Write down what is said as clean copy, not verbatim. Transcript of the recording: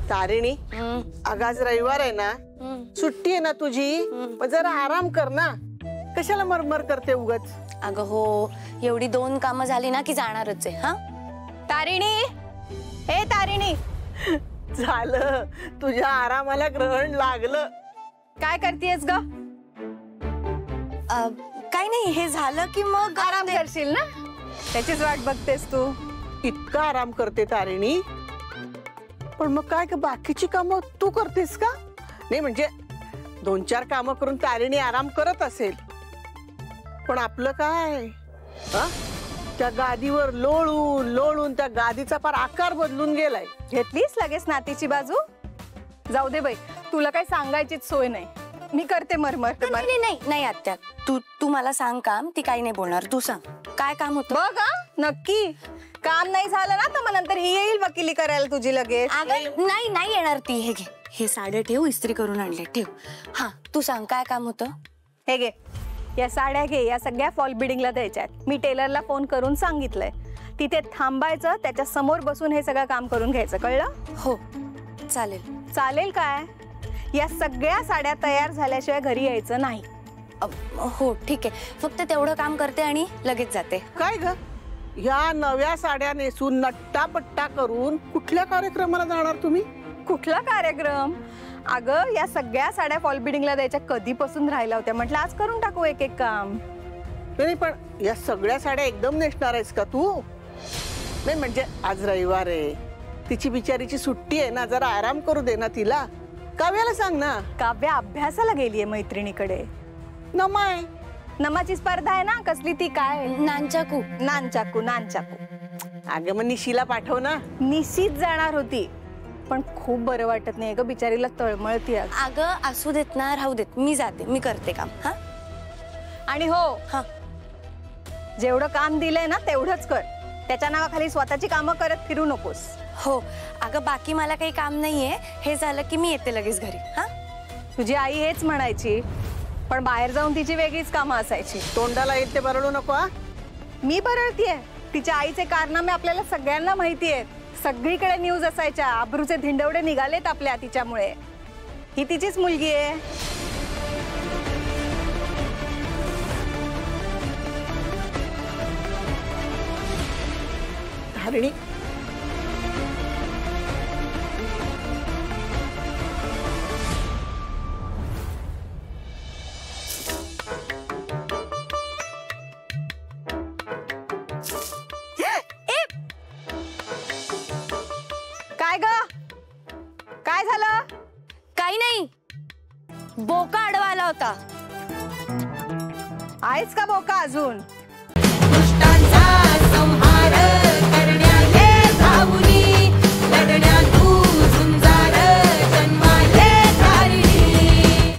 तारिणी, अगं आज रविवार आहे ना, सुट्टी आहे ना तुझी, मग जरा आराम कर ना. कशाला मरमर करते उगाच? अगं हो, एवढी 2 कामं झाली ना की जाणारच आहे. हा तारिणी, हे तारिणी, झालं तुझ्या आरामाला ग्रहण लागलं. काय करतेस ग? काय नाही, हे झालं की मग आराम करशील ना, त्याचीच वाट बघतेस तू. इतका आराम करते तारिणी, पण मग काय बाकीची कामं तू करतेस का? नाही म्हणजे 2-4 कामं करून तारिणी आराम करत असेल, पण आपलं काय? त्या गादीवर लोळून लोळून त्या गादीचा फार आकार बदलून गेलाय. घेतलीस लगेच नातीची बाजू? जाऊ दे बाई, तुला काही सांगायचीच सोय नाही. मी करते मरमर. नाही नाही नाही आत्या, तू मला सांग काम, ती काही नाही बोलणार. तू सांग काय काम होतं? बघ नक्की काम नाही झालं ना तर मग नंतर ही येईल वकिली करायला तुझी लगेच. नाही नाही येणार ती. हे घे, हे साड्या ठेव, इस्त्री करून आणले, ठेव. हा तू सांग काय काम होतं? हे घे, या साड्या घे, या सगळ्या फॉल बिडिंगला द्यायच्या आहेत. मी टेलरला फोन करून सांगितलंय, तिथे थांबायचं, त्याच्या समोर बसून हे सगळं काम करून घ्यायचं, कळलं? हो चालेल. चालेल काय? या सगळ्या साड्या तयार झाल्याशिवाय घरी यायचं नाही. हो ठीक आहे, फक्त तेवढं काम करते आणि लगेच जाते. काय ग, या नव्या साड्या नेसून नट्टापट्टा करून कुठल्या कार्यक्रमाला जाणार तुम्ही? कुठला कार्यक्रम? अगं या सगळ्या साड्या फॉल बिडिंगला द्यायच्या कधीपासून राहिल्या होत्या, म्हटलं आज करून टाकू एक एक काम. नाही पण या सगळ्या साड्या एकदम नेसणार आहेस का तू? नाही म्हणजे आज रविवार आहे, तिची बिचारीची सुट्टी आहे ना, जरा आराम करू दे ना तिला. काव्याला सांग ना. काव्या अभ्यासाला गेलीये मैत्रिणीकडे. नमाय नमाची स्पर्धा आहे ना, कसली ती काय? नानचाकू. नानचाकू. नानचाकू. अगं मग निशीला पाठव ना. निशीच जाणार होती, पण खूप बरं वाटत नाही ग, बिचारीला तळमळती. अगं असू देत ना, राहू देत, मी जाते, मी करते काम. हा आणि हो, हा जेवढं काम दिलंय ना तेवढंच कर. त्याच्या नावाखाली स्वतःची कामं करत फिरू नकोस. हो अगं बाकी मला काही काम नाहीये, हे झालं की मी येते लगेच घरी. हा तुझी आई हेच म्हणायची, पण बाहेर जाऊन तिची वेगळीच कामं असायची. तोंडाला येईल ते बरळू नको. मी बरळतीये? तिच्या आईचे कारनामे आपल्याला सगळ्यांना माहिती आहेत. सगळीकडे न्यूज असायच्या, आबरूचे धिंडवडे निघालेत आपल्या तिच्यामुळे. ही तिचीच मुलगी आहे. तारिणी, काय ग, काय झालं? काही नाही, बोका अडवा आला होता. आहेच का बोका अजून?